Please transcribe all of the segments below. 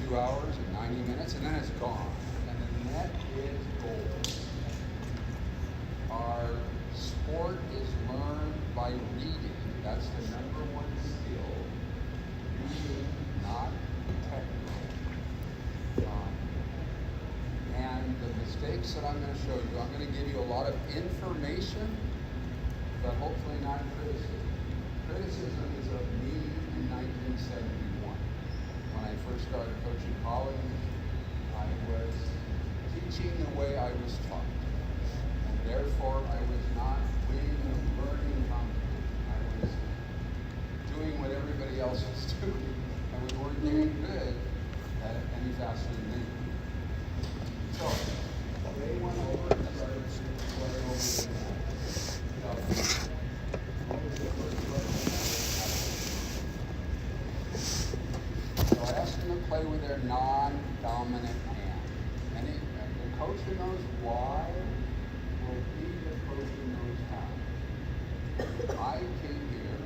2 hours and 90 minutes, and then it's gone. And the net is gold. Our sport is learned by reading. That's the number one skill. Reading, not technical. And the mistakes that I'm going to show you, I'm going to give you a lot of information, but hopefully not criticism. Criticism is of me in 1971. When I first started coaching college, I was teaching the way I was taught. And therefore, I was not winning the learning competition. I was doing what everybody else was doing, and we weren't getting good at it any faster than they were. So, they went over and started to play over the So I asked them to play with their non-dominant hand. And the coach who knows why will be the coach who knows how. I came here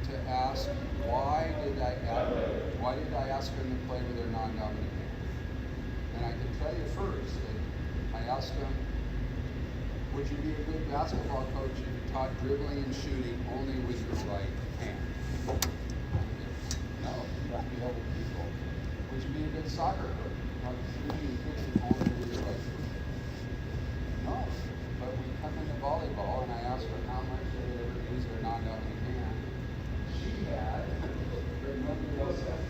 to ask why did I ask them to play with their non-dominant hand? And I can tell you first that I asked them, would you be a good basketball coach if you taught dribbling and shooting only with your right hand? No, you have to be able to do both. Would you be a good soccer coach if you taught shooting and kicking only with your right foot? No, but we come into volleyball and I asked her how much they would ever use their non-dominant hand. She had, but nobody else had.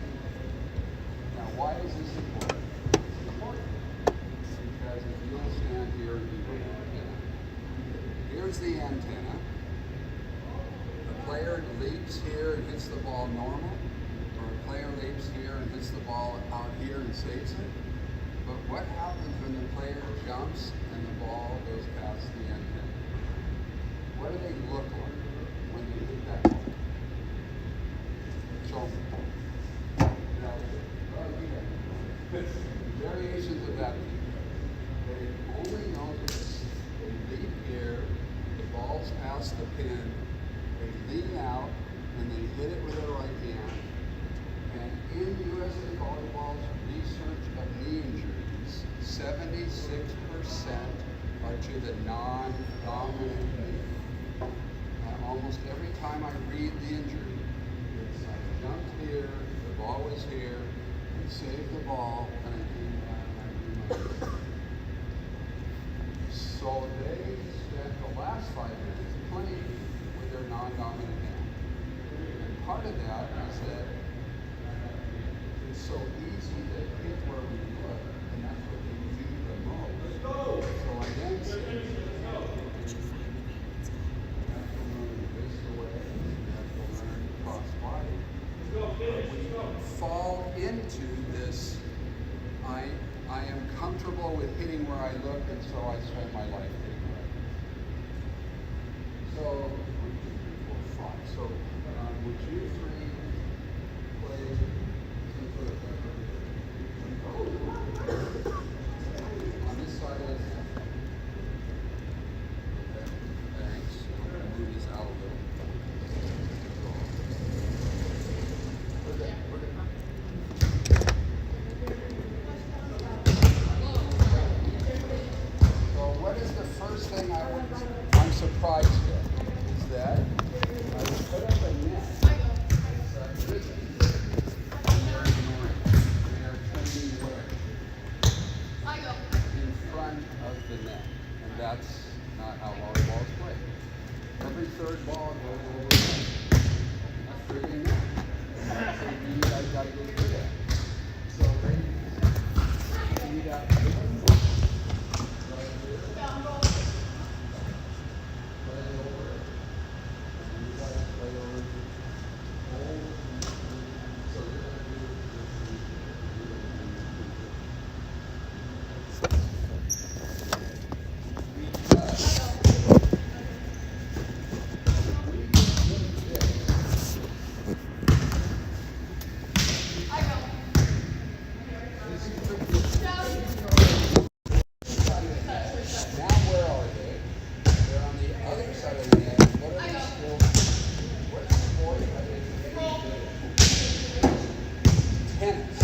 Now, why is this important? It's important because if you'll stand here and be the antenna, here's the antenna. The player leaps here and hits the ball normal, or a player leaps here and hits the ball out here and saves it. But what happens when the player jumps and the ball goes past the antenna? What do they look like when they hit that ball? So, variations of that. They only know this. They leap here, the ball's past the pin, they lean out, and they hit it with their right hand. And in USA Volleyball's research of knee injuries, 76% are to the non-dominant knee. And almost every time I read the injury, it's I jumped here, the ball was here, and saved the ball, and I came back and I drew my knee. So they spent the last 5 minutes playing with their non-dominant hand. And part of that is that it's so easy to hit where we look, and that's what they do the most. So I then said, you have to learn this way, you have to learn cross body. We fall into this, I am comfortable with hitting where I look, and so I spend my life hitting where I look. So, 1, 2, 3, 4, 5. So, would you three play some sort of on this side of the net? Okay, thanks. I'm going to move this out a little. I'm surprised at is that I would put up a net inside prison. They are training where? In front of the net. And that's not how volleyball is played. Every third ball goes over the net. That's friggin' net. And that's something you guys got to get good at. So they need that right here. Tennis.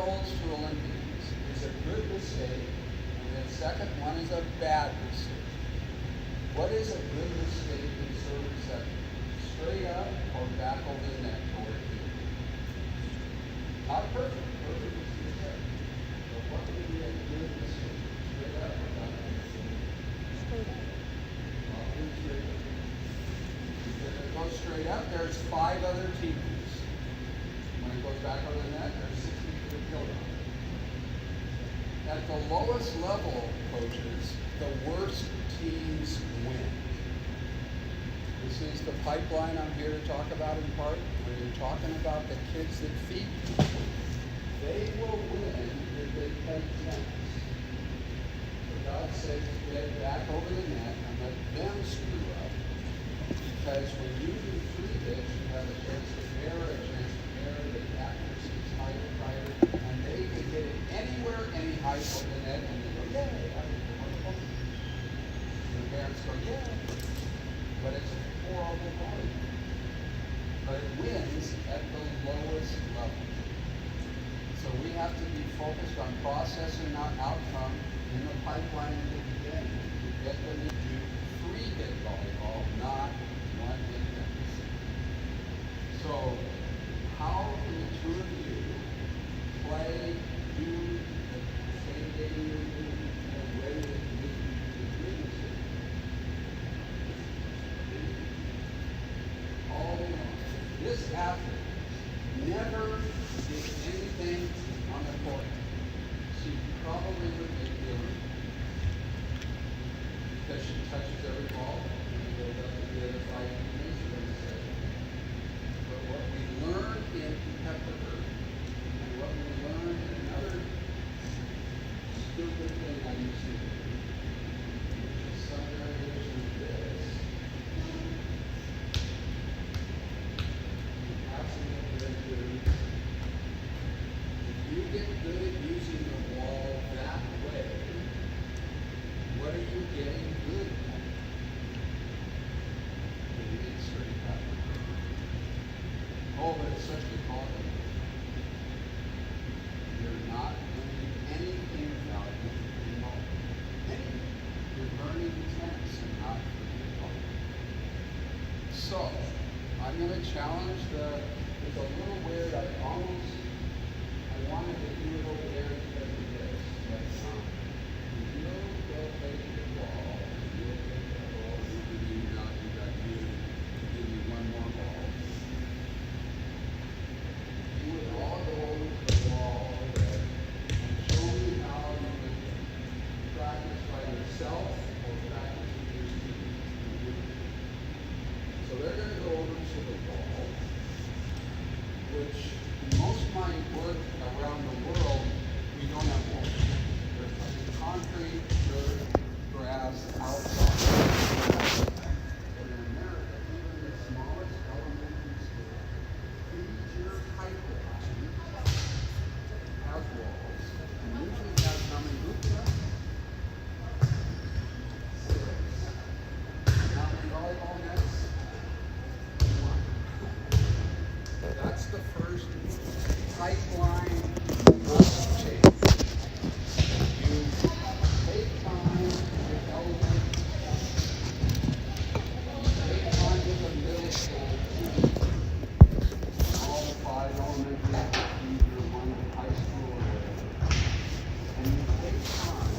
5-year-olds to Olympians is a good mistake, and the second one is a bad mistake. What is a good mistake in serve second? Straight up or back over the net toward you? Not perfect. Perfect is the set. But what would be a good mistake? Straight up or back over the net? Straight up. Probably straight up. If it goes straight up, there's 5 other teams. When it goes back over the net, there's 60 to the kilogram. At the lowest level, coaches, the worst teams win. This is the pipeline I'm here to talk about in part. When you're talking about the kids that feed people, they will win if they play tennis. For God's sake, get back over the net and let them screw up. Because when you do free pitch, you have a chance to err, the accuracy is higher, and they can get it anywhere, any height over the net, and they go, yay, I did wonderful. And the parents go, yeah. But it's a horrible ball. But it wins at the lowest level. So we have to be focused on process and not outcome in the pipeline at the beginning to get them to do free hit volleyball, not one hit tennis. So how can the two of you play, do the same game you're doing in a way that makes you do the all in all? This athlete never did anything on the court. She probably would make the Olympics because she touches every ball and goes up to the other 5 teammates are going to say. But what we learn in Pepper and what we learn in another stupid thing I used to do, which is some variation of this, passing it to them to if you get good at using the wall that way, what are you getting good at? Maybe it's straight up. Oh, but it's such a calling. You're not learning anything valuable in ball. Anything. You're learning tennis and not football. So, I'm going to challenge it's a little weird, I wanted to do it over there because of this, but you'll go take your ball, you'll take that ball, and you got you, give you one more ball. You would all go over to the wall there and show me how you would practice by yourself or practice with your students. So they're going to go over to the wall, which most of my work around the world, we don't have walls. There's concrete, dirt, grass, outside. But in America, even the smallest elementary school, feature pipeline has walls. And usually has how many hoops left? 6. How many volleyball nets? 1. That's the first pipeline change. You take time with elementary. You take time with the middle school. All the 5 elementary teams are one in high school or whatever. And you take time.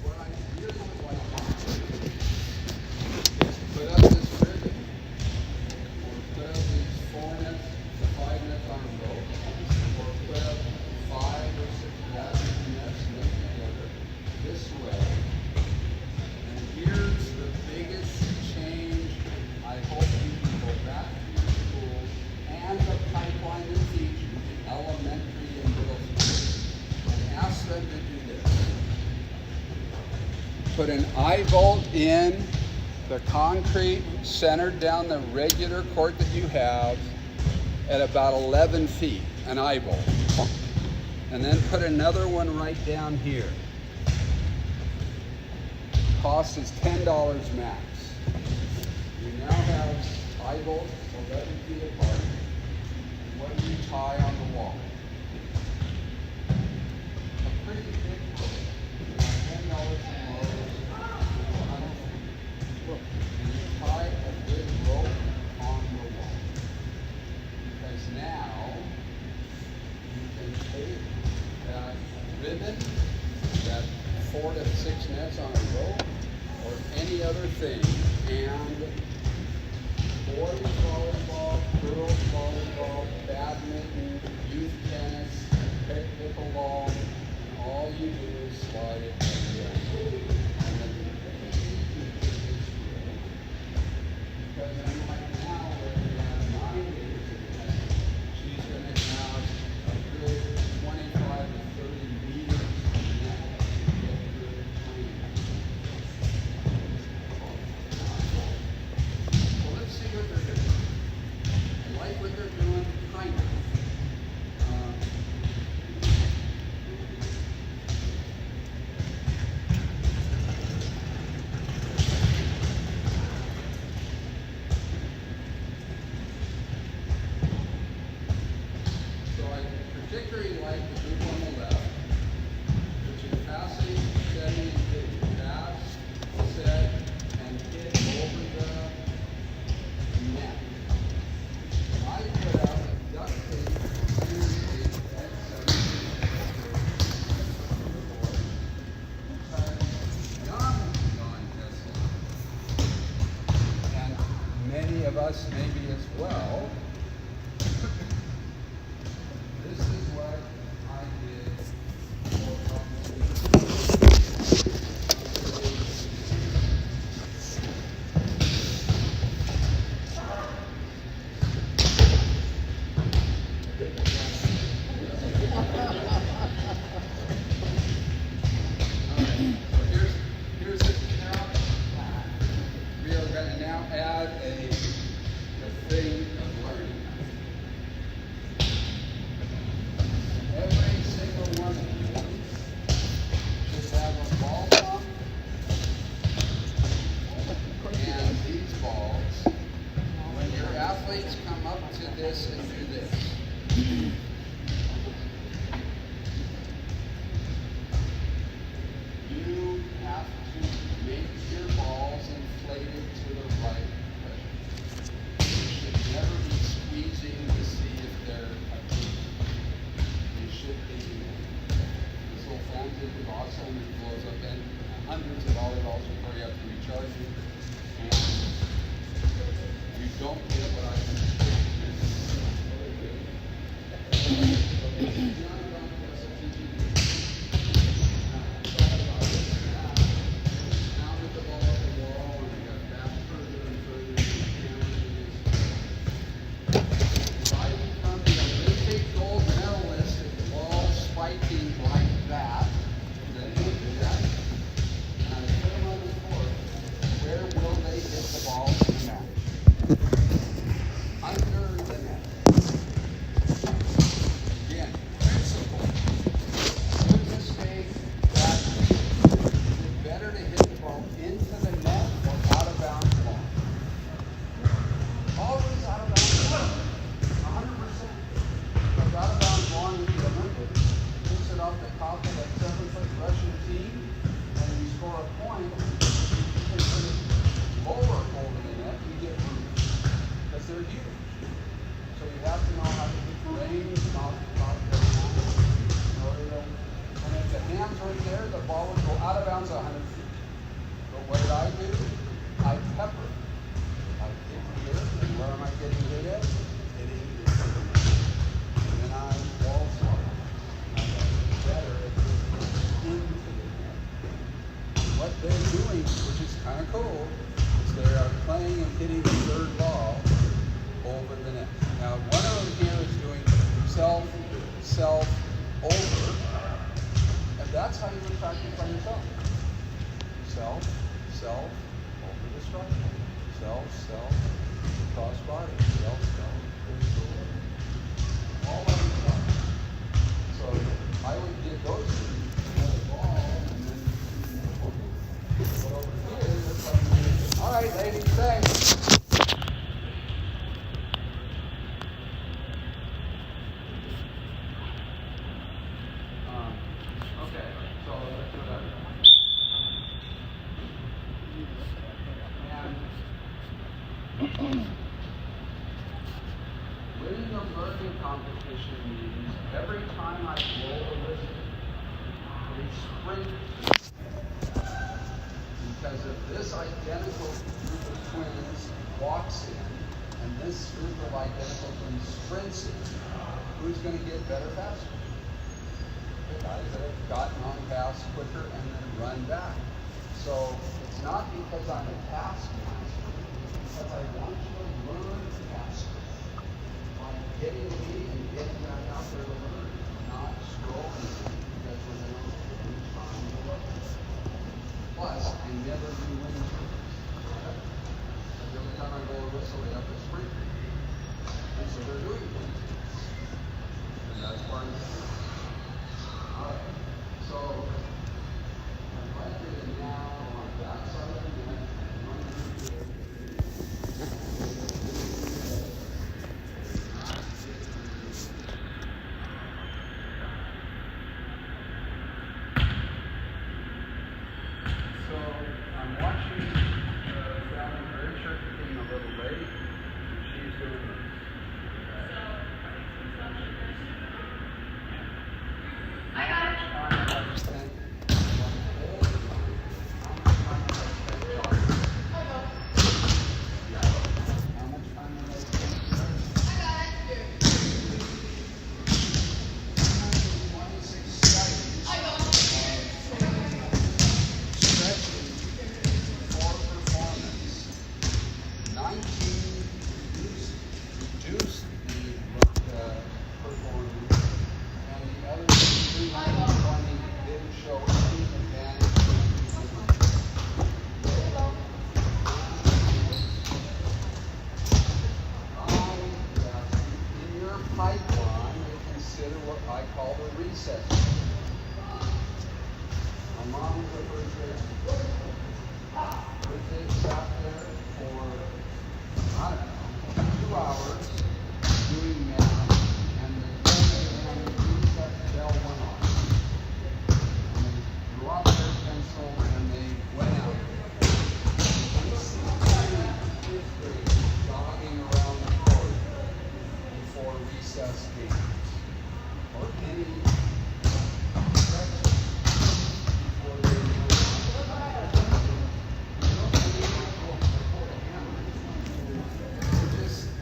What I really would like to do is put up this ribbon or put up these 4 nets, 5 nets on a rope, or put up 5 or 6 batteries nets linked together this way. And here's the biggest change. I hope you can go back to your schools and the pipeline that feeds you, elementary and middle school, and ask them to do this. Put an eye bolt in the concrete centered down the regular court that you have at about 11 feet, an eye bolt. And then put another one right down here. Cost is $10 max. You now have eye bolts 11 feet apart. And what do you tie on the wall? ribbon, that 4 to 6 nets on a rope, or any other thing, and boys volleyball, girls volleyball, badminton, youth tennis, pickleball, and all you do is slide it like this. And then because unlike now where we have 9 meters in the net, she's going to have a good 25 to 30 meters in the net to get good training. Well, let's see what they're doing. I like what they're doing, kind of. So I particularly like the group on the left, which is passing, setting, and hitting. Pass, set, and hit over the net. I put out a duct tape series at 7 John Kessel, and many of us maybe as well. This is what I did for here's the we are going to now add a thing of learning. Every single one of you should have a ball pump and these balls. When your athletes come up to this and do this, you have to make your balls inflated to the right pressure. You should never be squeezing to see if they're you should be doing it. This little fan tip is awesome. It blows up in hundreds of volleyballs before you have to recharge it. And you don't get what I can do. Over, and that's how you would practice by yourself. Self, over the strike. Self, cross body. Self, all by yourself. So I would get those another ball, and then go over here. That's how you do it. All right, ladies, thanks. Winning a learning competition means this group of identical twins sprints in, who's going to get better faster? The guys that have gotten on paths quicker and then run back. So it's not because I'm a taskmaster, it's because I want you to learn faster by getting me and getting back out there to learn, not scrolling because we're going to lose time to look. Plus, I never do wind sprints. Every time I go to whistle, they have to sprint. And so they're doing wind sprints. And that's part of it. Alright, so I'm right here now on the back side of the net. So I'm watching Fallon Richard getting a little late. She's doing this. I got it. How much time have I spent pipeline, they consider what I call the recess. My mom refrigerator. They sat there for, I don't know, 2 hours doing math, and the recess bell went off. And they dropped their pencil and they went out. We see fifth graders jogging around the court before recess games, or any stretches before they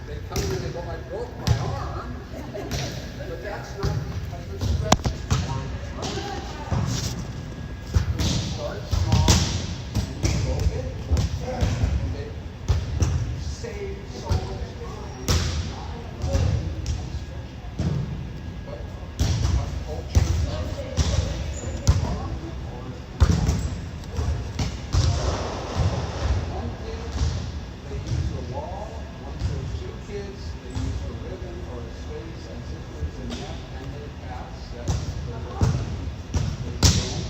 they come in and they go, I broke my arm, but that's not because they're stretching or running. You start small and you go big. And they save so much time. But our culture one thing, they use the wall. Once there's 2 kids, they use the ribbon or the swings as if there's a net and they pass. That's the ribbon. They don't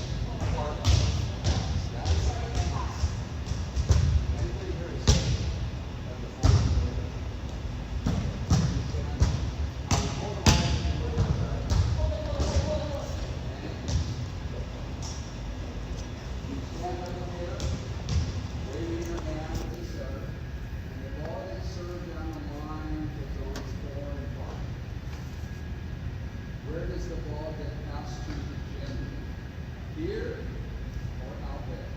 park pass. That's the pass. Anybody here is at the phone? Stand over here, waving your hand at the center, and the ball gets served down the line to zones 4 and 5. Where does the ball get passed to generally? Here or out there?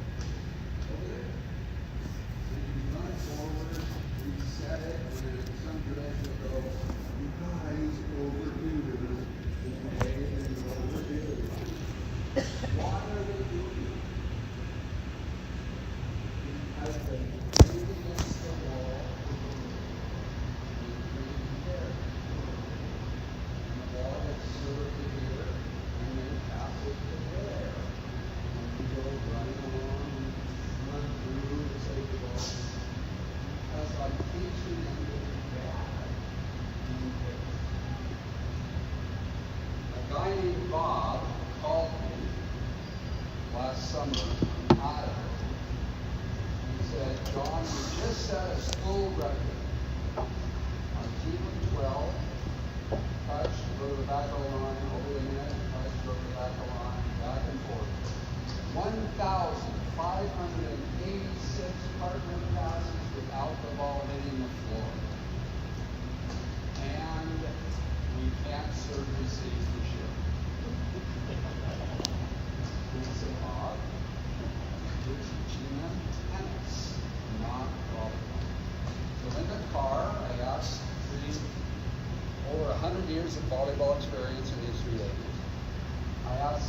Over there. And you run forward, reset it, and then some girls will go, you guys over here, and you wave and you over here. Why are they doing it? Because they lean against the wall and bring there. And the ball gets served to here and then pass it to there. And you go running along and run through to save the ball. Because I'm teaching them to be bad in this. A guy named Bob called me last summer from Idaho. He said, John, we just set a school record. On 2 and 12, touch, go to the back of the line, over the net, touch, go to the back of the line, back and forth. 1,586 partner passes without the ball hitting the floor. And we can't serve receivership. And I said, Bob, we're teaching them tennis, not volleyball. So in the car, I asked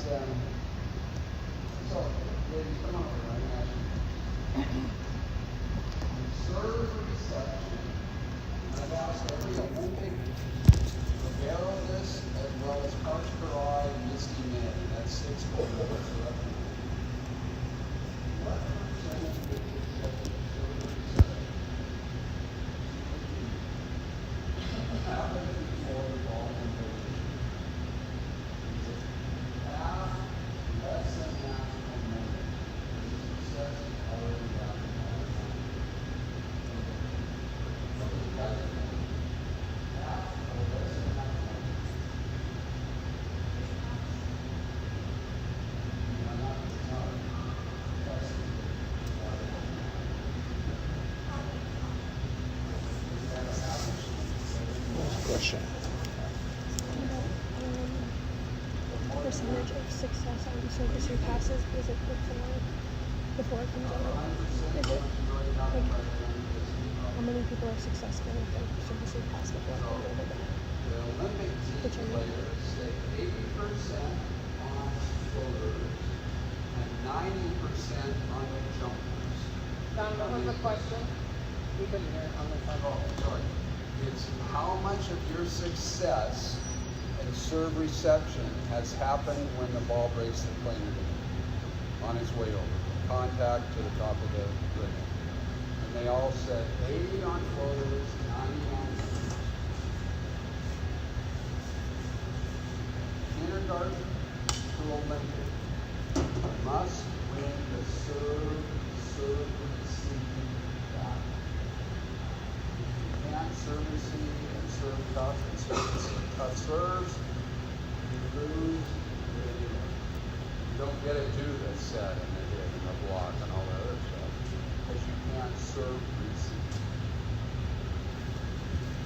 ask them, so, ladies, come on over, I'm gonna ask you. Serve reception. I've asked every Olympic aerialist as well as Parks per Eye and Misty May. That's 6 gold medals. So that's what percentage of the serve reception? Happened before the ball went over. Half, less than half, or more. The success is already happened all the time. Half or less than half. Question. Percentage of success on service repasses, is it before it comes out? Is it like how many people are successful with their service repass before it comes over? The Olympic team players stay 80% on floaters and 90% on the jumpers. Don, what was the question? We couldn't hear it on the phone. Oh, sorry. It's how much of your success in serve reception has happened when the ball breaks the planer on its way over. Contact to the top of the limit. And they all said 80 on floaters, 90 on jumpers. Kindergarten to Olympic must win the serve receive battle. Can't serve receive and serve tough and serve receive tough serves, you lose. You don't get to do the set and the hit and the block and all that other stuff because you can't serve receive.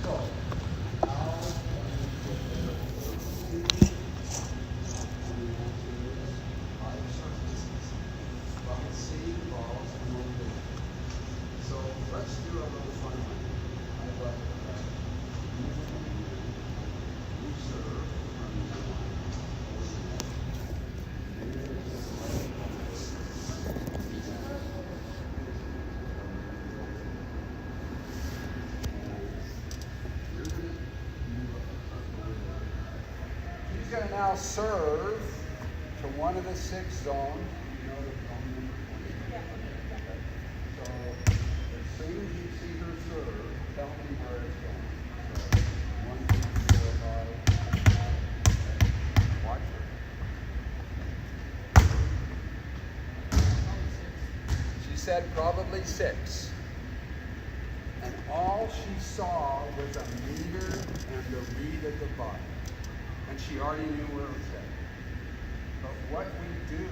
So, how can you get rid of the and the answer is by surfaces. By seeing balls and moving. So let's do a little fun one. I'd like you serve from the line. He's going to now serve to one of the 6 zones. You know the zone number 20. So as soon as you see her serve, tell me where it's going. So 1, 2, 4, 5. Watch her. She said probably 6. And all she saw was a meter and the read at the bottom. And she already knew where it was at. But what we do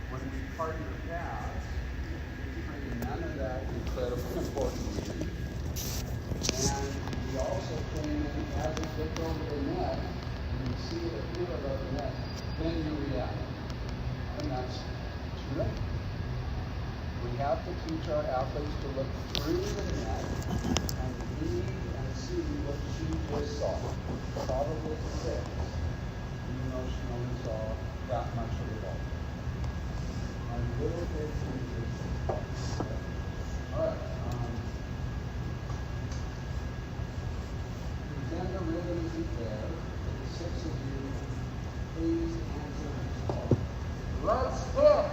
when we partner pass, we bring none of that incredibly important reading. And we also bring in, as it gets over the net, and you see it appear above the net, then you react. And that's too late. We have to teach our athletes to look through the net and read and see what she just saw. Probably 6. Even though she only saw that much of the ball. A little bit easier. Alright. Pretend the rhythm isn't there. The 6 of you, please answer this call. Let's hook!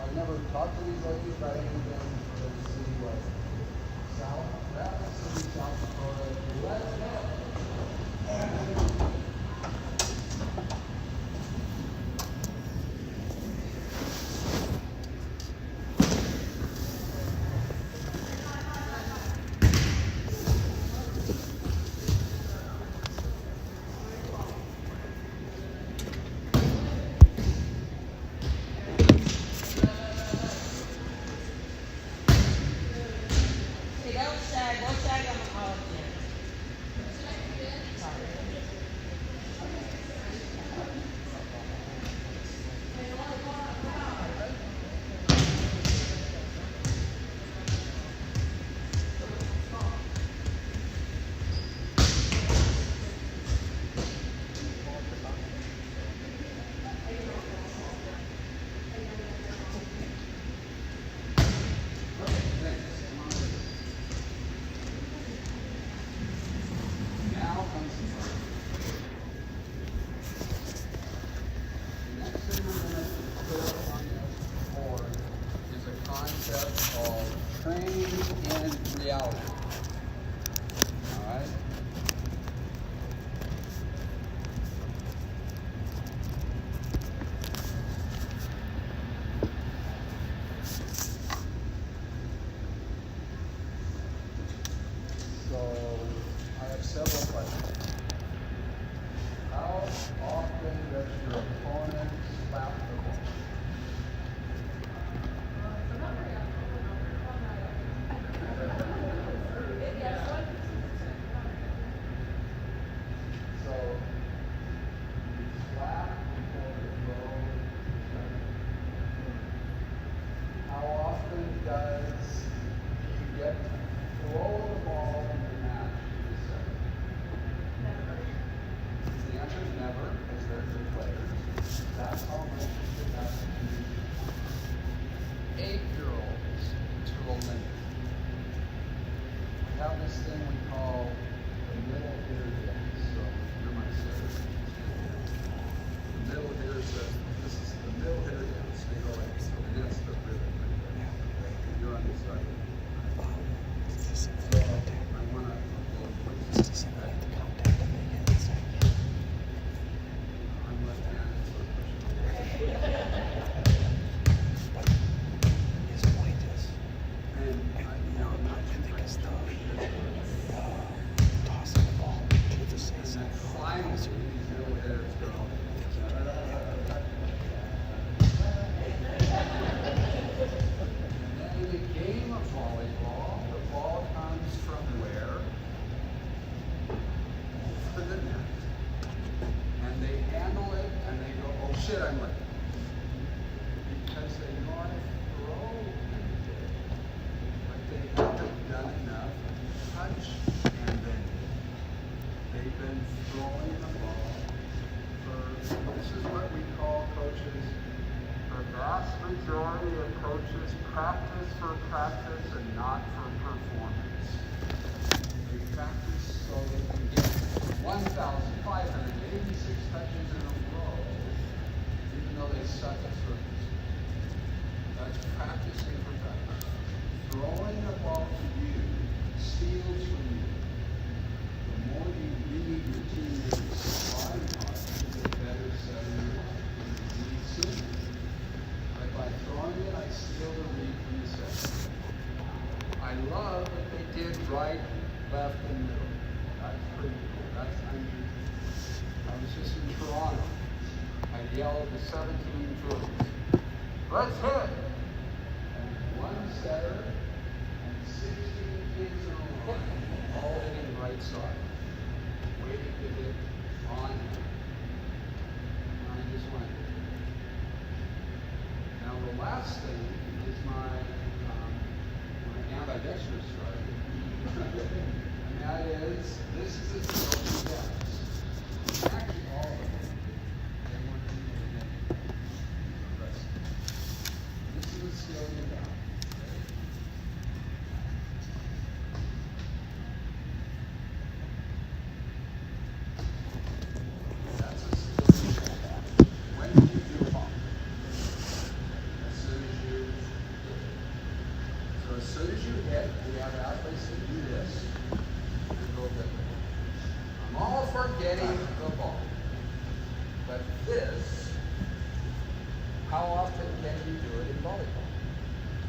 I've never talked to these ladies, but I ain't been for them to see what South Rapid City, South Dakota. Let's go. Hey, don't sag on the college there. faster. Middle hitters go. And in the game of volleyball, the ball comes from where? To the net. And they handle it and they go, oh shit, I'm late. Because they know how to throw anything. But they haven't done enough touch and then they've been throwing the ball for, this is what we call coaches, the vast majority of coaches practice for practice and not for performance. They practice so they can get 1,586 touches in a row, even though they suck at service. That's practicing for practice. Throwing the ball to you steals from you. The more you read your teammates' body parts, the better setter you are. You need sooner. But by throwing it, I steal the read from the setter. I love that they did right, left, and middle. That's pretty cool. That's unusual. I was just in Toronto. I yelled at the 17 dribbles. Let's hit! And one setter and 16 kids in a row, all hitting right side, waiting to hit on him. And I just went. Now the last thing is my ambidextrous strike. And that is, this is a skill he does. Actually, all of them. They weren't even in the rest. This is a skill you got. That's a skill you got. When do you do pump? As soon as you hit. So as soon as you hit, we have athletes that do this and go get it. I'm all for getting the ball. But this, how often can you do it in volleyball?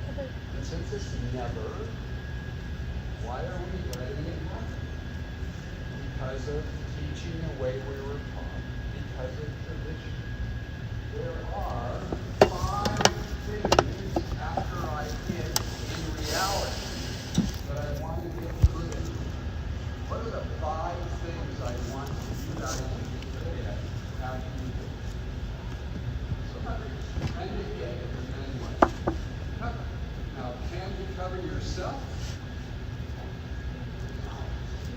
Never. And since it's never, why are we letting it happen? Because of teaching the way we were taught. Because of tradition. There are 5 things after I hit in reality that I want to get good at. What are the 5 things I want you guys to get good at after you do it? So and you get it, and then what? Cover. Now, can you cover yourself?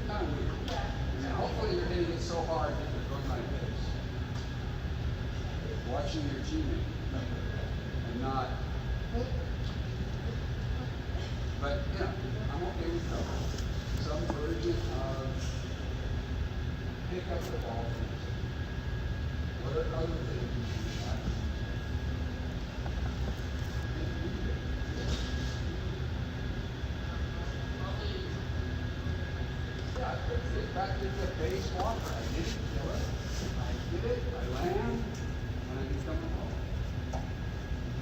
Kind of weird. And hopefully you're hitting it so hard that you're going like this. Watching your teammate. And not. But yeah, I'm okay with cover. Some version of pick up the ball. What are other things you do that? Yeah, it's back to the base walker. I didn't kill it. I hit it, I land, and I become a ball.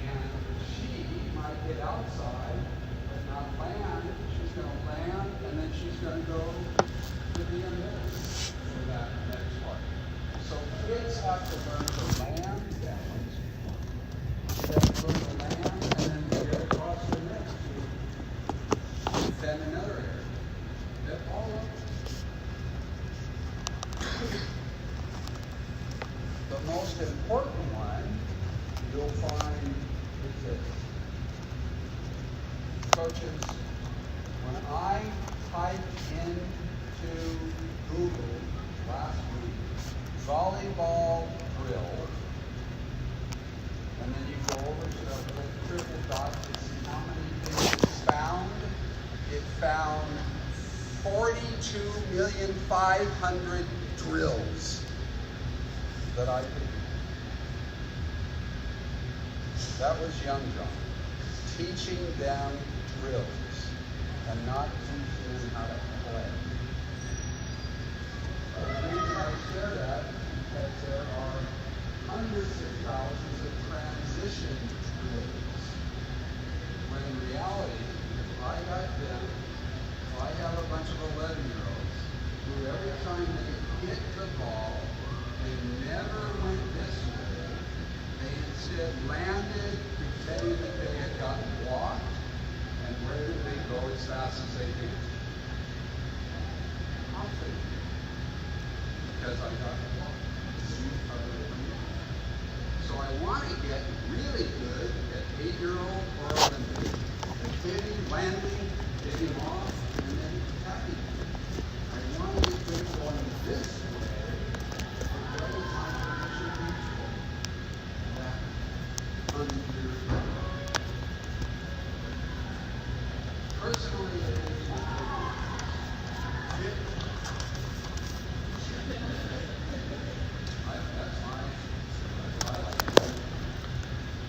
And she might get outside, but not land. She's going to land, and then she's going to go to the middle for that next part. So kids have to learn to land down, then learn to land, and then get across the net to defend another area. They're all up. The most important one you'll find is this. Coaches, when I typed into Google last week, volleyball drill, and then you go over to the little triple dot to see how many things it's found, it found 42,500,000 drills that I could do. That was Young John, teaching them drills and not teaching them how to play. The reason I share that is because there are hundreds of thousands of transition drills. When in reality, if I got them, if I have a bunch of 11-year-olds who every time they hit the ball because I got so I want to get really good at 8-year-old or 11. Hitting, landing, getting off, and then tapping. I want to get good at going this way for every time I should reach that under. Personally, I think it's my favorite. That's fine. I like it.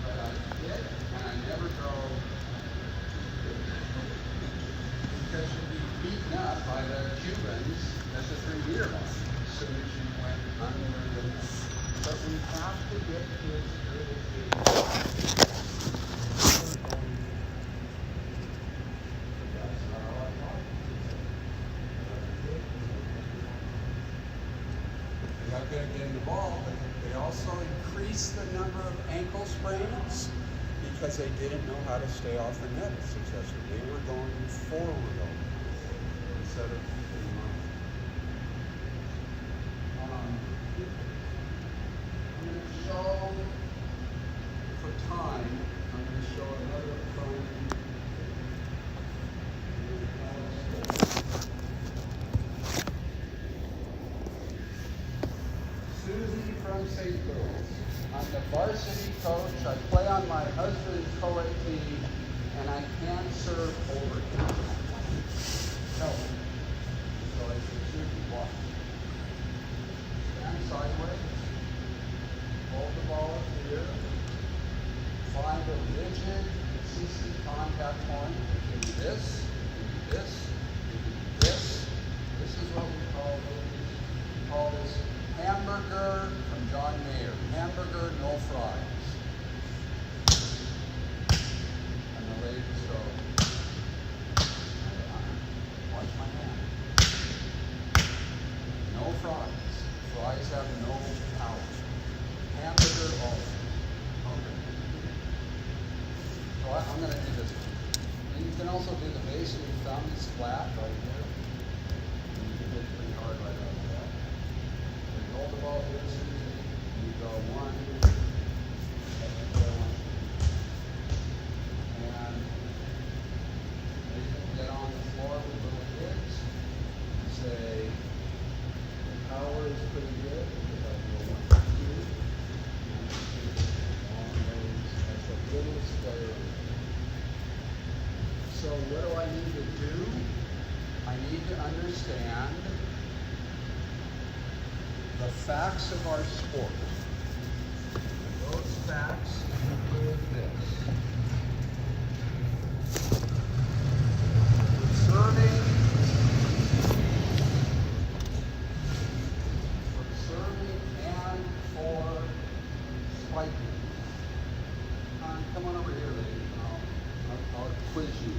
But I hit and I never go because you'd be beaten up by the Cubans at the 3-meter line as soon as you went under the net. But we have to get kids good at getting. They got good at getting the ball, but they also increased the number of ankle sprains because they didn't know how to stay off the net successfully. They were going forward instead of getting off. I'm going to show, for time, I'm going to show another phone. Susie from St. Louis. I'm the varsity coach. I play on my husband's co-ed team, and I can't serve overtime. Help me. So I say, Susie, walk. Stand sideways. Hold the ball up here. Find a rigid CC contact point. You do this, you do this, you do this. This is what we call this hamburger from John Mayer. Hamburger, no fries. And the ladies go, watch my hand. No fries. Fries have no power. Hamburger also. Okay. So I'm going to do this one. And you can also do the base of your thumb is flat right here. And you can hit pretty hard right out of that. So you hold the ball here, Susie. You go 1, and go 1. And you can get on the floor with little kids and say, the power is pretty good. Because I go 1, 2. That's a little square. So what do I need to do? I need to understand the facts of our sport. And those facts include this. Serving and for spiking. Come on over here, lady. I'll quiz you.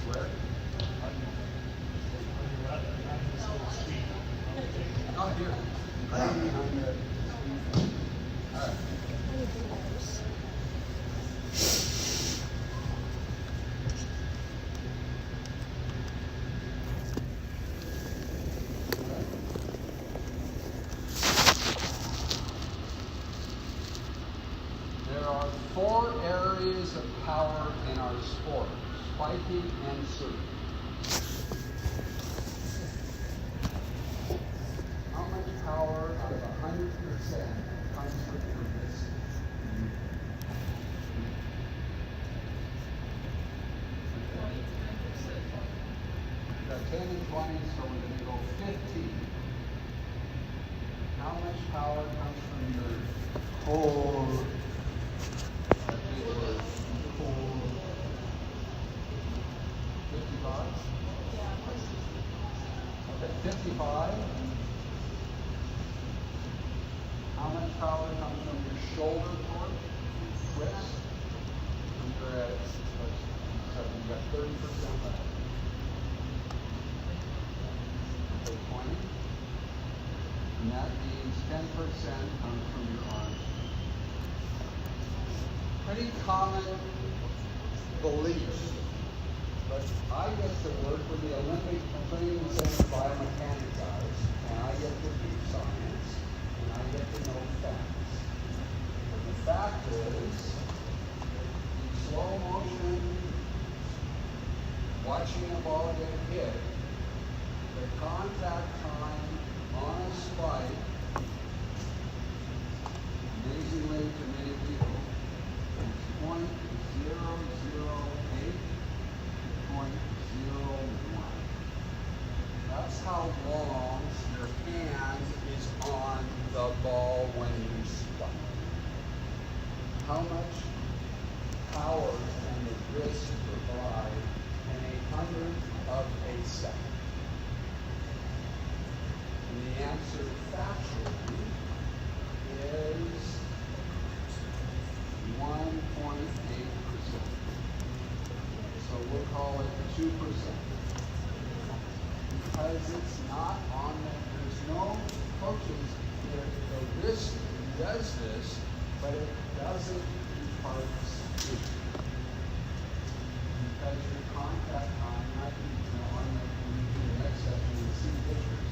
Where? Oh, here. I mean, on the screen. All right. There are 4 areas of power in our sport: spiking and serving. How much power out of 100% comes from this? We've got 10 and 20, so we're going to go 15. How much power comes from your core? Okay, 55. How much power comes from your shoulder torque? Twist. And you're at 7. You got 30% left. Okay, 20. And that means 10% comes from your arms. pretty common belief. But I get to work with the Olympic training center biomechanics guys, and I get to do science, and I get to know facts. And the fact is, in slow motion, watching a ball get hit, the contact time on a spike, amazingly to many people, is 0.008. 0.01. That's how long your hand is on the ball when you spike. How much power can the wrist provide in 1/100th of a second? And the answer factually is 1.8%. So we'll call it 2%. Because it's not on there's no coaches, the wrist does this, but it doesn't impart speed. Because your contact time, I can, on the, when you do the next session, you'll see pictures.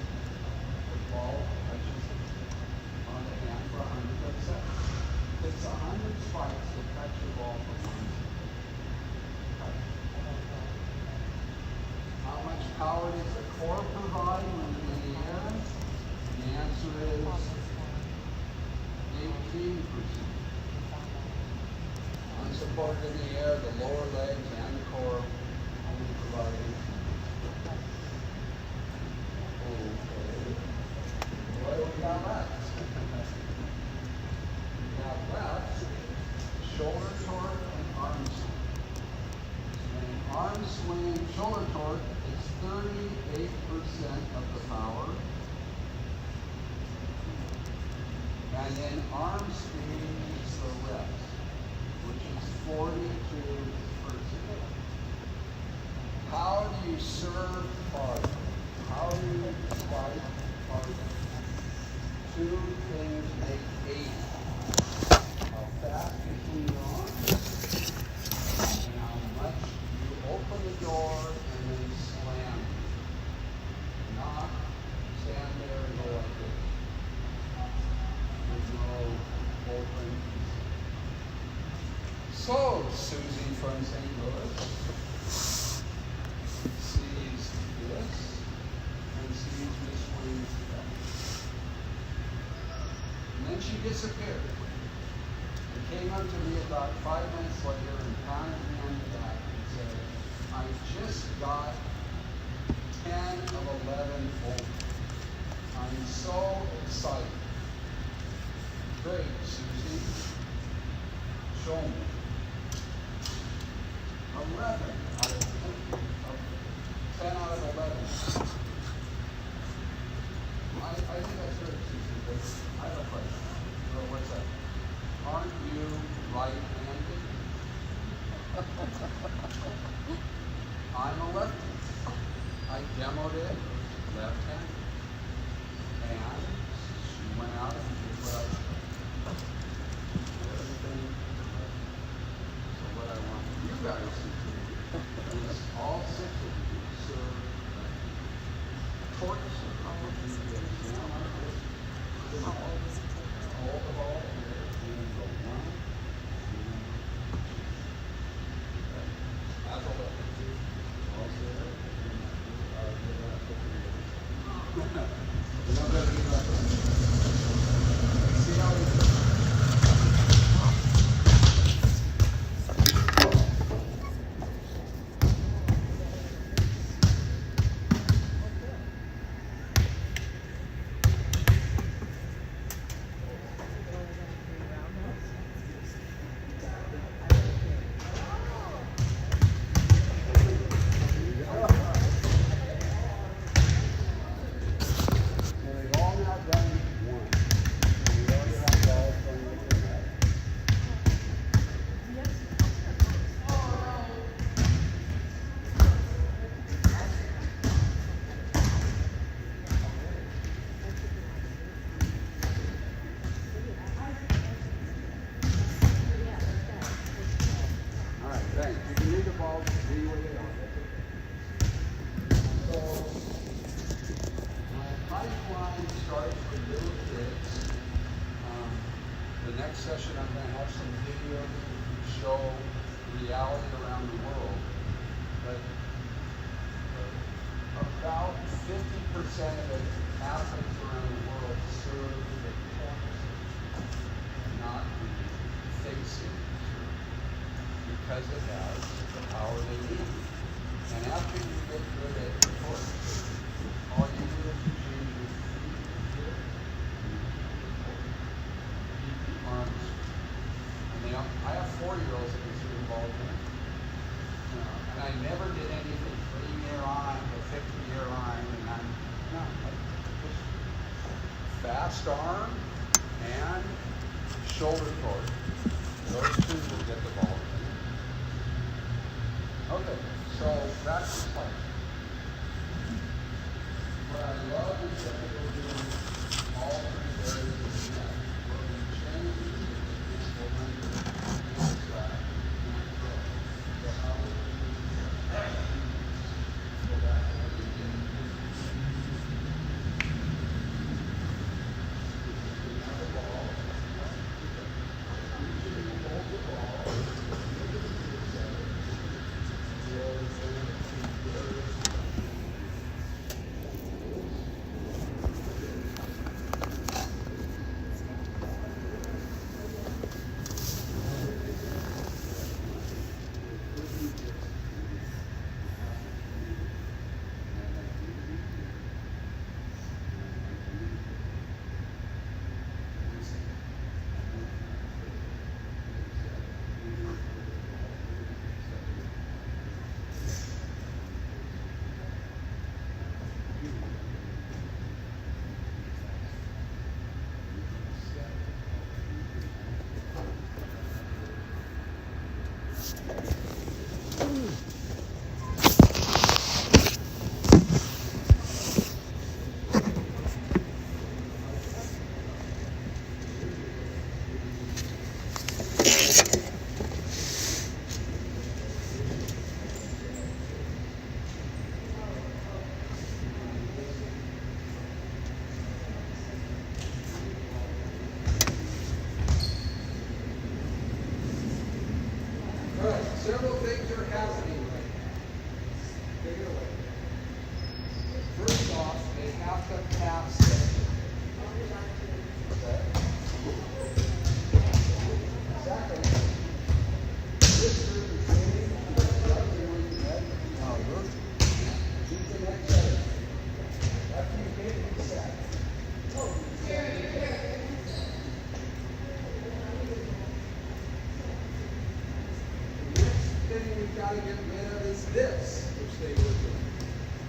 The ball touches on the hand for 100th of a second. It's 100 spikes to touch the ball for 1 second. How much power does the core provide when you're in the air? The answer is 18%. Unsupported in the air, the lower legs and the core only provide 18%. Okay. What do we got left? We got left shoulder torque and arm swing. And arm swing, shoulder torque is 38% of the power. And then arm speed is the rest, which is 42%. How do you serve farther? How do you spike farther? Two things make 80. How fast you swing your arms, and how much you open the door and then slam. Not stand there and go like this. There's no open. So, Susie from St. Louis sees this and sees Miss Wayne's back. And then she disappeared. And came up to me about 5 minutes later and pounded me on the back and said, I just got 10 of 11 over. I'm so excited. Great, Susie. Show me. 11 out of 10 out of 11. I think that's good, Susie, but I have a question. Well, what's that? Aren't you right-handed? I'm a lefty. I demoed it left-handed. And she went out and did what I did. Everything. So what I want you guys to do is all 6 of you serve torque serve. Hold the ball here and go 1, 2, 3. As a lefty. Also there. reality around the world, but about 50% of the athletes around the world serve the cause, not the facing, because it has the power they need. And after you get good at the course, all you do is you change your feet here, arms. And I have 4-year-olds that are involved in it. And I never did anything 3-year line or 50-year line, and I'm not like just fast arm and shoulder cord. Those two will get the ball. Okay, so that's the play. What I love is that we're doing all 3 areas of the net. Where we change is the lender, inside, and throw. So how do we do that? So that's what we do. We have the ball. Usually hold the ball. Several things are happening right now. Take it away. First off, they have to pass it. Okay? Second, this group is waiting to start doing that. Now, look. Keep the neck set. After you hit it, set. We've got to get rid of is this, which they were doing,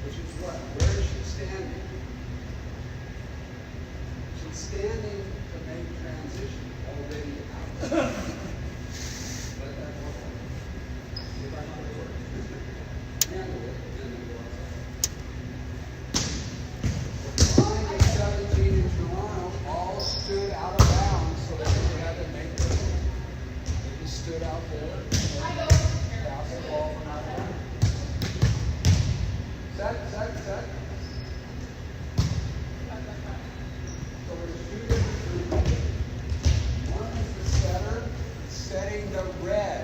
which is what? Where is she standing? She's standing to make transition already out. Let that go. See if I can work. Handle it, and then go outside. Line of 17 in Toronto all stood out of bounds, so they had to make it. They just stood out there. Set. So there's 2 different groups. One is the setter setting the red,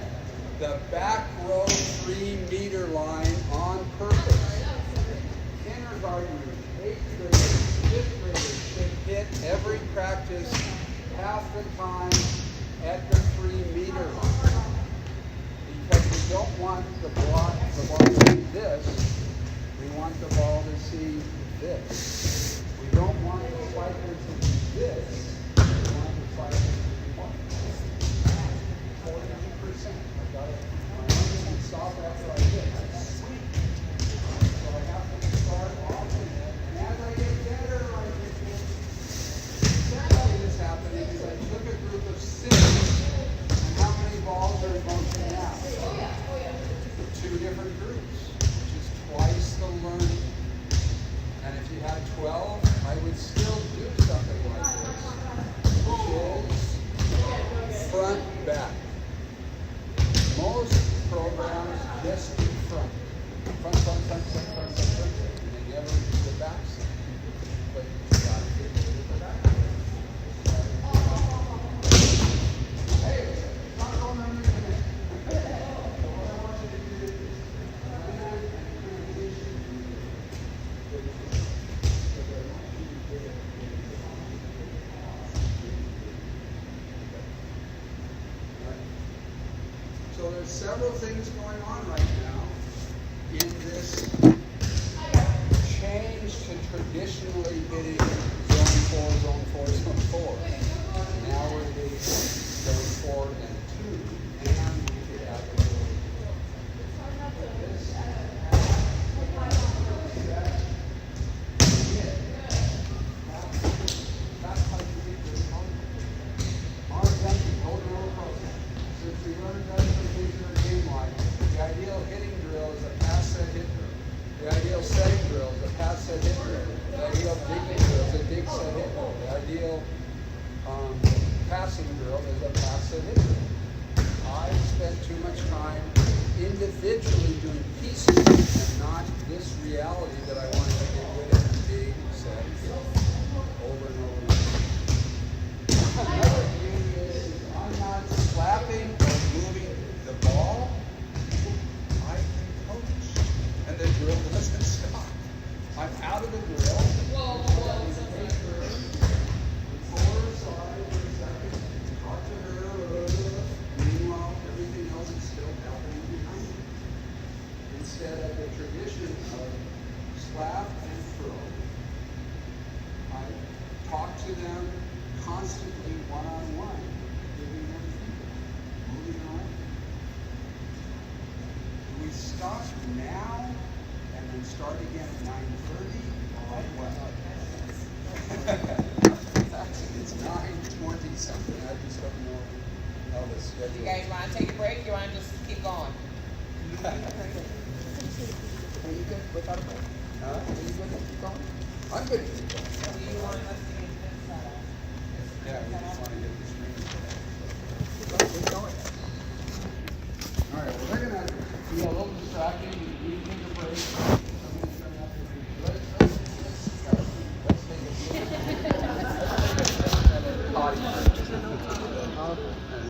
the back row 3-meter line on purpose. Kindergartners, 8th graders, 5th graders should hit every practice half the time at the 3-meter line. Because we don't want the ball to see this. We want the ball to see this. We don't want the spiker to be this. We want the spiker to be what? 42%. I got it. My arm can stop after I hit. That's sweet. So I have to start off in it. And as I get better, I get good. Secondly, this happening is I took a group of 6. And how many balls are in motion now? 2 different groups. Twice the learning. And if you had 12, I would still do something like this, which is front back. Most programs just do front. Front. And they never do the back side. But you got to get rid of the back. Hey, it's not going on your So there's several things going on right now in this change to traditionally hitting zone 4, zone 4, zone 4. Now we're hitting zone 4 and 2, and we could have a little. That's how you get this motor. Our attention, hold it real close. Since we learned that from major game line, the ideal hitting drill is a pass set hit drill. The ideal setting drill is a pass set hit drill. The ideal digging drill is a dig set hit drill. The ideal passing drill is a pass set hit drill. I spent too much time individually doing pieces and not this reality that I wanted to get good at dig, set, over and over and over. Another thing is I'm not slapping or moving the ball. I can coach. And the drill doesn't stop. I'm out of the drill. Talk to her. Meanwhile, everything else is still happening behind me. Instead of the tradition of slap and throw, I talk to them constantly one-on-one, giving them feedback, moving around. Do we stop now and then start again at 9:30? Or what? It's 9:20 something. I just don't know how the schedule. You guys want to take a break? You want to just keep going? Are you good without a break? Are you good to keep going? I'm good to keep going. Do you want us to get this Yeah, we just want to get this ring. Keep going. All right, well, they're going to be a little distracted. We need to take a break.